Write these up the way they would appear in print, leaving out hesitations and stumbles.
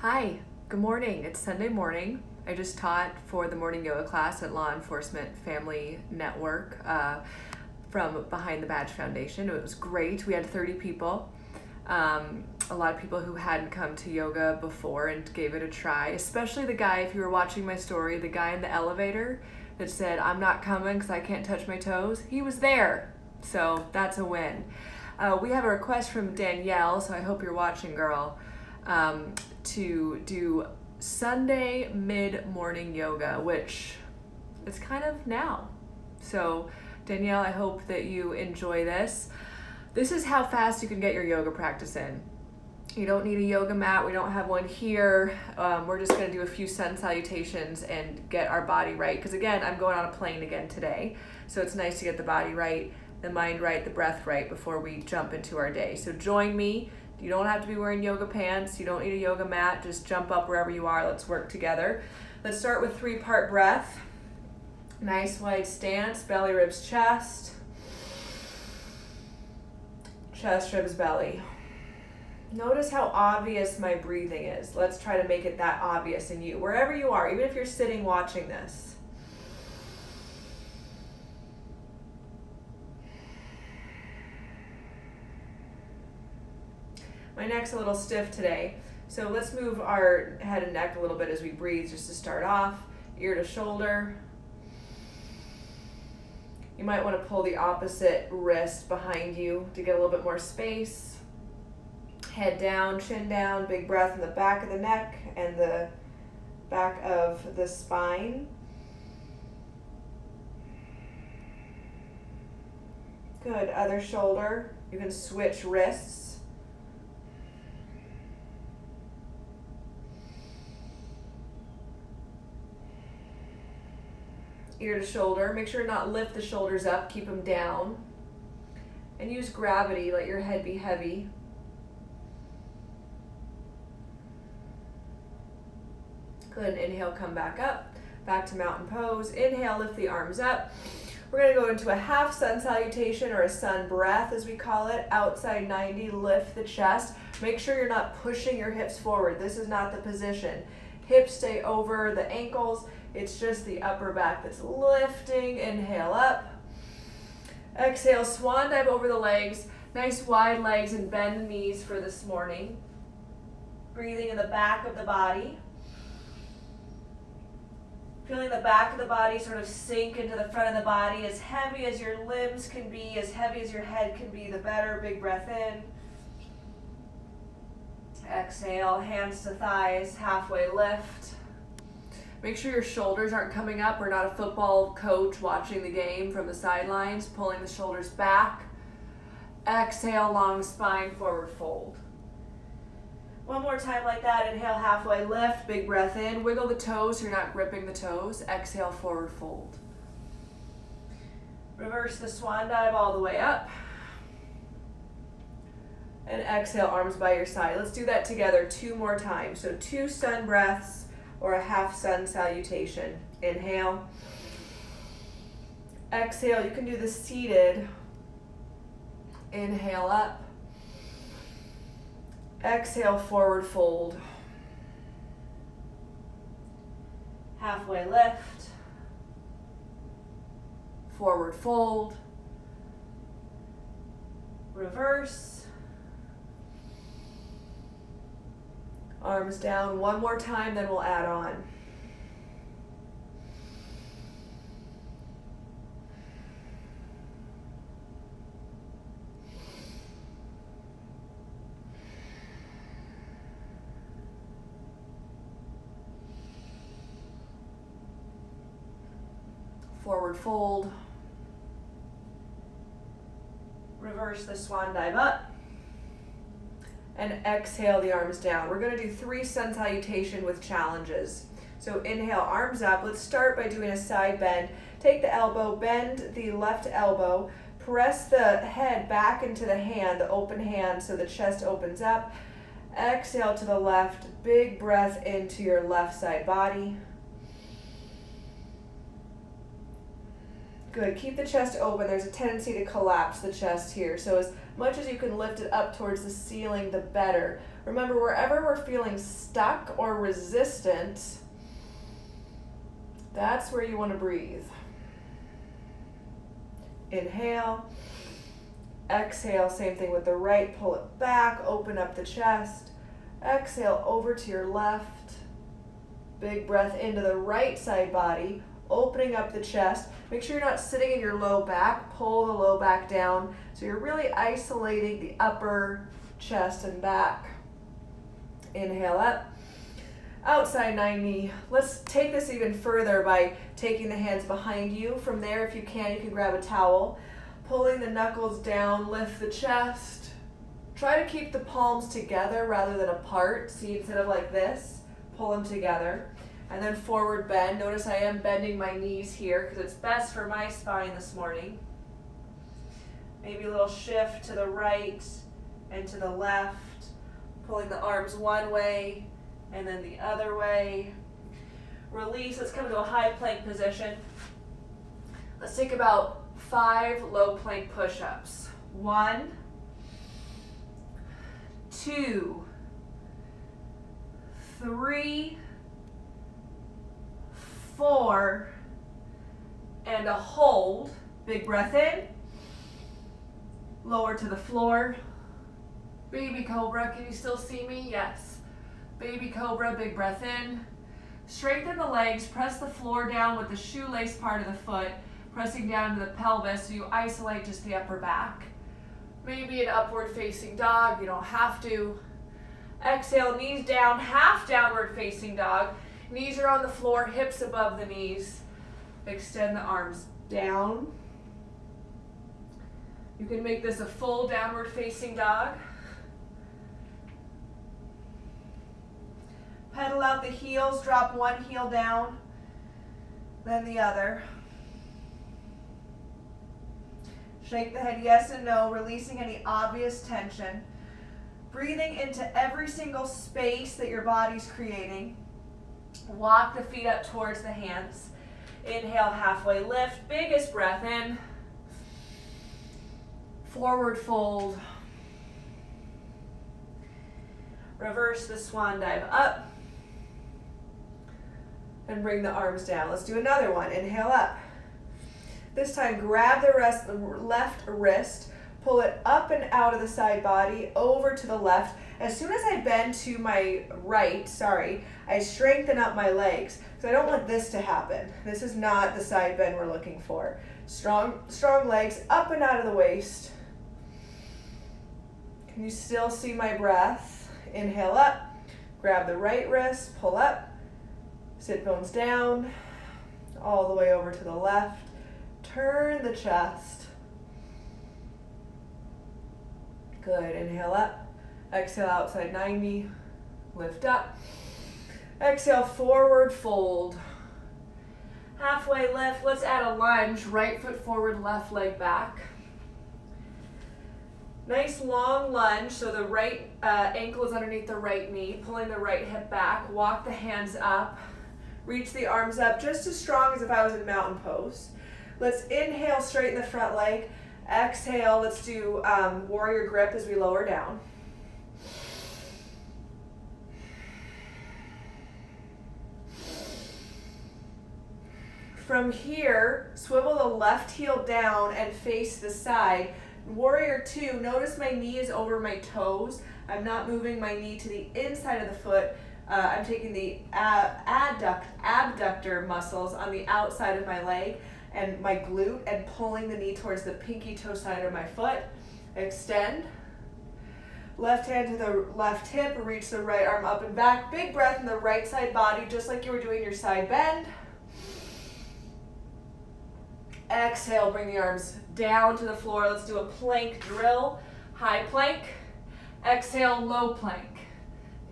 Hi, good morning. It's Sunday morning. I just taught for the morning yoga class at Law Enforcement Family Network from Behind the Badge Foundation. It was great. We had 30 people. A lot of people who hadn't come to yoga before and gave it a try, especially the guy, if you were watching my story, the guy in the elevator that said, "I'm not coming because I can't touch my toes." He was there. So that's a win. We have a request from Danielle, so I hope you're watching, girl, to do Sunday mid-morning yoga, which it's kind of now. So Danielle, I hope that you enjoy this. This is how fast you can get your yoga practice in. You don't need a yoga mat. We don't have one here. We're just gonna do a few sun salutations and get our body right. Because again, I'm going on a plane again today. So it's nice to get the body right, the mind right, the breath right before we jump into our day. So join me. You don't have to be wearing yoga pants. You don't need a yoga mat. Just jump up wherever you are. Let's work together. Let's start with 3-part breath. Nice wide stance, belly, ribs, chest. Chest, ribs, belly. Notice how obvious my breathing is. Let's try to make it that obvious in you, wherever you are, even if you're sitting watching this. My neck's a little stiff today, so let's move our head and neck a little bit as we breathe just to start off. Ear to shoulder. You might want to pull the opposite wrist behind you to get a little bit more space. Head down, chin down, big breath in the back of the neck and the back of the spine. Good, other shoulder. You can switch wrists. Ear to shoulder. Make sure to not lift the shoulders up, keep them down. And use gravity, let your head be heavy. Good, inhale, come back up. Back to mountain pose. Inhale, lift the arms up. We're gonna go into a half sun salutation or a sun breath as we call it. Outside 90, lift the chest. Make sure you're not pushing your hips forward. This is not the position. Hips stay over the ankles. It's just the upper back that's lifting. Inhale up. Exhale, swan dive over the legs. Nice wide legs and bend the knees for this morning. Breathing in the back of the body. Feeling the back of the body sort of sink into the front of the body. As heavy as your limbs can be, as heavy as your head can be, the better. Big breath in. Exhale, hands to thighs, halfway lift. Make sure your shoulders aren't coming up. We're not a football coach watching the game from the sidelines, pulling the shoulders back. Exhale, long spine, forward fold. One more time like that. Inhale, halfway lift, big breath in. Wiggle the toes so you're not gripping the toes. Exhale, forward fold. Reverse the swan dive all the way up. And exhale, arms by your side. Let's do that together 2 more times. So 2 sun breaths or a half sun salutation. Inhale. Exhale, you can do the seated. Inhale up. Exhale, forward fold. Halfway lift. Forward fold. Reverse. Arms down 1 more time, then we'll add on. Forward fold. Reverse the swan dive up. And exhale the arms down. We're gonna do 3 sun salutation with challenges. So inhale, arms up. Let's start by doing a side bend. Take the elbow, bend the left elbow, press the head back into the hand, the open hand, so the chest opens up. Exhale to the left, big breath into your left side body. Good, keep the chest open. There's a tendency to collapse the chest here. So as much as you can lift it up towards the ceiling, the better. Remember, wherever we're feeling stuck or resistant, that's where you want to breathe. Inhale. Exhale, same thing with the right. Pull it back, open up the chest. Exhale, over to your left. Big breath into the right side body, opening up the chest. Make sure you're not sitting in your low back. Pull the low back down. So you're really isolating the upper chest and back. Inhale up. Outside 90. Let's take this even further by taking the hands behind you. From there, if you can grab a towel. Pulling the knuckles down, lift the chest. Try to keep the palms together rather than apart. See, instead of like this, pull them together. And then forward bend. Notice I am bending my knees here because it's best for my spine this morning. Maybe a little shift to the right and to the left. Pulling the arms one way and then the other way. Release. Let's come to a high plank position. Let's take about 5 low plank push-ups. 1, 2, 3, 4, and a hold. Big breath in. Lower to the floor. Baby cobra, can you still see me? Yes. Baby cobra, big breath in. Straighten the legs, press the floor down with the shoelace part of the foot, pressing down to the pelvis so you isolate just the upper back. Maybe an upward facing dog, you don't have to. Exhale, knees down, half downward facing dog. Knees are on the floor, hips above the knees. Extend the arms down. You can make this a full downward facing dog. Pedal out the heels, drop one heel down, then the other. Shake the head yes and no, releasing any obvious tension. Breathing into every single space that your body's creating. Walk the feet up towards the hands. Inhale, halfway lift, biggest breath in. Forward fold. Reverse the swan dive up. And bring the arms down. Let's do another one. Inhale up. This time, grab the left wrist, pull it up and out of the side body, over to the left. As soon as I bend to my right, I strengthen up my legs, because I don't want this to happen. This is not the side bend we're looking for. Strong legs, up and out of the waist. Can you still see my breath? Inhale up, grab the right wrist, pull up, sit bones down, all the way over to the left. Turn the chest. Good, inhale up. Exhale, outside 90. Lift up. Exhale, forward fold. Halfway lift, let's add a lunge. Right foot forward, left leg back. Nice long lunge, so the right ankle is underneath the right knee, pulling the right hip back. Walk the hands up. Reach the arms up just as strong as if I was in mountain pose. Let's inhale, straighten the front leg. Exhale, let's do warrior grip as we lower down. From here, swivel the left heel down and face the side. Warrior 2, notice my knee is over my toes. I'm not moving my knee to the inside of the foot. I'm taking the abductor muscles on the outside of my leg and my glute and pulling the knee towards the pinky toe side of my foot. Extend. Left hand to the left hip, reach the right arm up and back. Big breath in the right side body, just like you were doing your side bend. Exhale, bring the arms down to the floor. Let's do a plank drill. High plank. Exhale, low plank.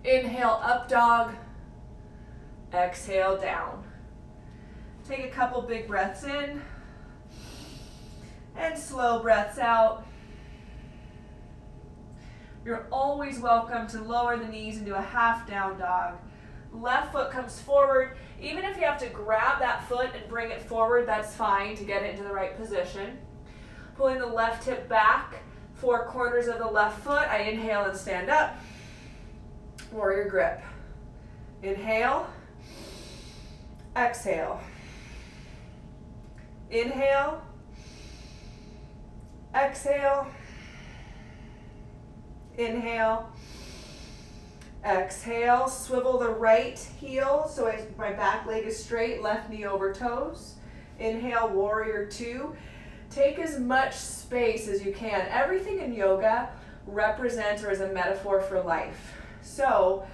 Inhale, up dog. Exhale, down. Take a couple big breaths in and slow breaths out. You're always welcome to lower the knees and do a half down dog. Left foot comes forward. Even if you have to grab that foot and bring it forward, that's fine to get it into the right position. Pulling the left hip back, 4 corners of the left foot. I inhale and stand up. Warrior grip. Inhale, exhale. Inhale, exhale. Inhale, exhale. Swivel the right heel so my back leg is straight, left knee over toes. Inhale, warrior two. Take as much space as you can. Everything in yoga represents or is a metaphor for life. So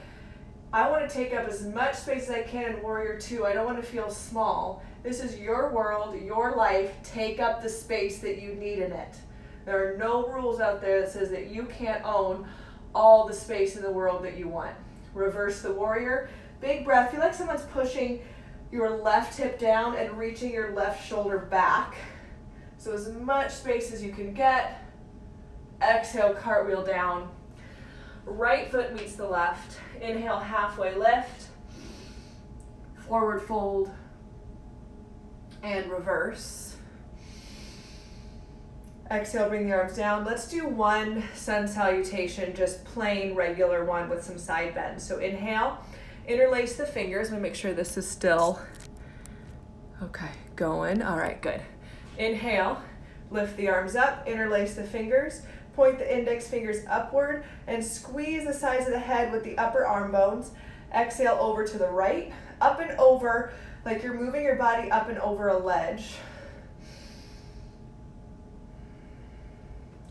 I want to take up as much space as I can in warrior two. I don't want to feel small. This is your world, your life. Take up the space that you need in it. There are no rules out there that says that you can't own all the space in the world that you want. Reverse the warrior. Big breath. Feel like someone's pushing your left hip down and reaching your left shoulder back. So as much space as you can get. Exhale, cartwheel down. Right foot meets the left. Inhale, halfway lift. Forward fold. And reverse. Exhale, bring the arms down. Let's do one sun salutation, just plain regular one with some side bends. So inhale, interlace the fingers. Let me make sure this is still, okay, going. All right, good. Inhale, lift the arms up, interlace the fingers, point the index fingers upward, and squeeze the sides of the head with the upper arm bones. Exhale over to the right, up and over, like you're moving your body up and over a ledge.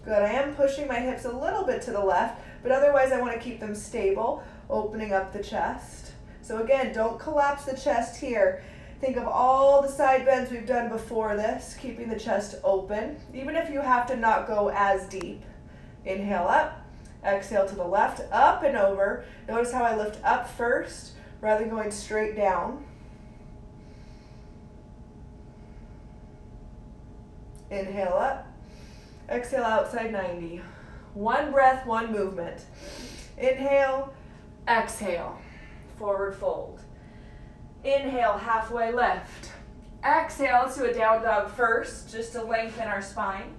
Good, I am pushing my hips a little bit to the left, but otherwise I want to keep them stable, opening up the chest. So again, don't collapse the chest here. Think of all the side bends we've done before this, keeping the chest open, even if you have to not go as deep. Inhale up, exhale to the left, up and over. Notice how I lift up first, rather than going straight down. Inhale up. Exhale, outside 90. One breath, one movement. Inhale, exhale, forward fold. Inhale, halfway lift. Exhale, let's do a down dog first, just to lengthen our spine.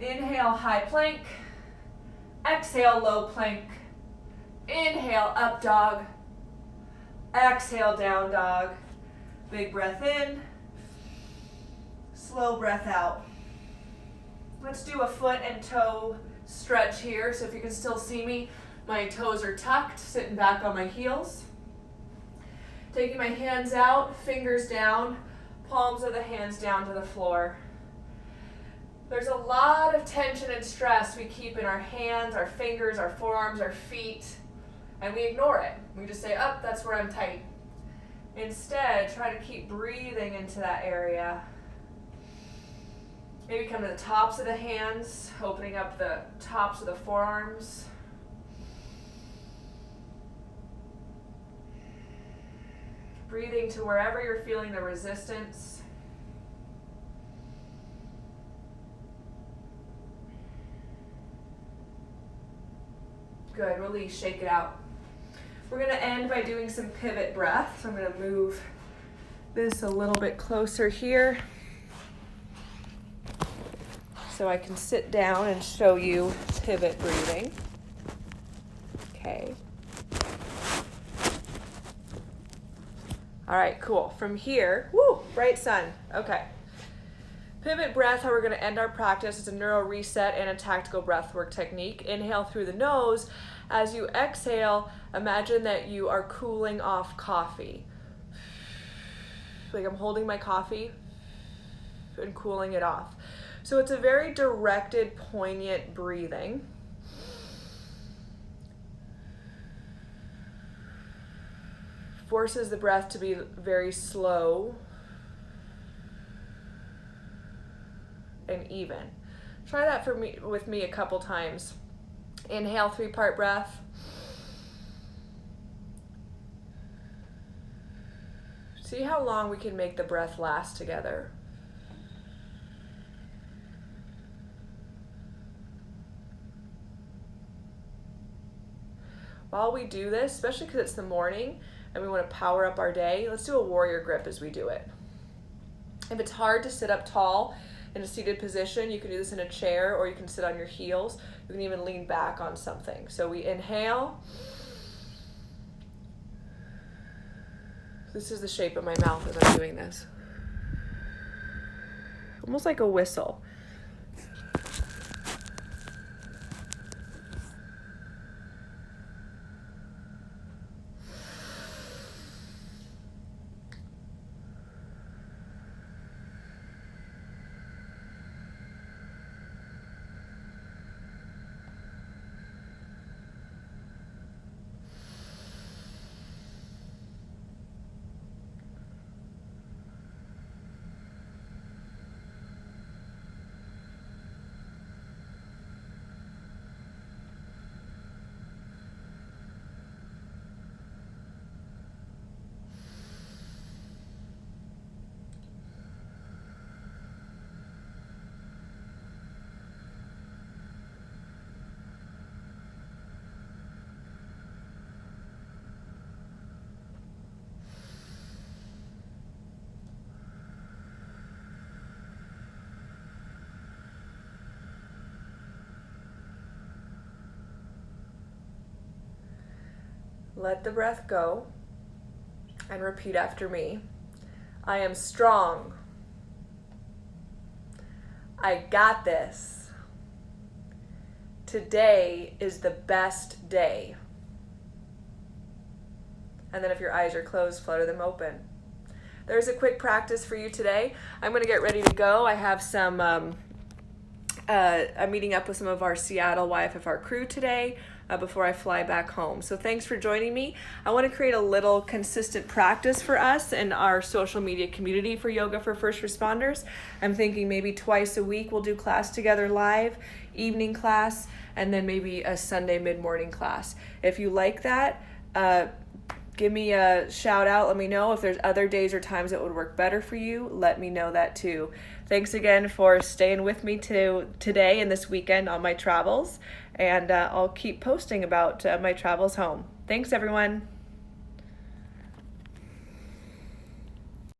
Inhale, high plank. Exhale, low plank. Inhale, up dog. Exhale, down dog. Big breath in. Slow breath out. Let's do a foot and toe stretch here. So if you can still see me, my toes are tucked, sitting back on my heels. Taking my hands out, fingers down, palms of the hands down to the floor. There's a lot of tension and stress we keep in our hands, our fingers, our forearms, our feet, and we ignore it. We just say, oh, that's where I'm tight. Instead, try to keep breathing into that area. Maybe come to the tops of the hands, opening up the tops of the forearms. Breathing to wherever you're feeling the resistance. Good, release, shake it out. We're going to end by doing some pivot breath. So I'm going to move this a little bit closer here, so I can sit down and show you pivot breathing. Okay. All right, cool. From here, woo, bright sun. Okay. Pivot breath, how we're going to end our practice, is a neuro reset and a tactical breath work technique. Inhale through the nose. As you exhale, imagine that you are cooling off coffee. Like I'm holding my coffee and cooling it off. So it's a very directed, poignant breathing. Forces the breath to be very slow and even. Try that with me a couple times. Inhale, 3-part breath. See how long we can make the breath last together. While we do this, especially because it's the morning and we want to power up our day, let's do a warrior grip as we do it. If it's hard to sit up tall in a seated position, you can do this in a chair or you can sit on your heels. You can even lean back on something. So we inhale, This is the shape of my mouth as I'm doing this. Almost like a whistle. Let the breath go and repeat after me. I am strong. I got this. Today is the best day. And then if your eyes are closed, flutter them open. There's a quick practice for you today. I'm going to get ready to go. I have some, I'm meeting up with some of our Seattle YFFR crew today before I fly back home. So thanks for joining me. I want to create a little consistent practice for us in our social media community for Yoga for First Responders. I'm thinking maybe twice a week we'll do class together live, evening class, and then maybe a Sunday mid-morning class. If you like that, give me a shout out. Let me know if there's other days or times that would work better for you. Let me know that too. Thanks again for staying with me today and this weekend on my travels. And I'll keep posting about my travels home. Thanks, everyone.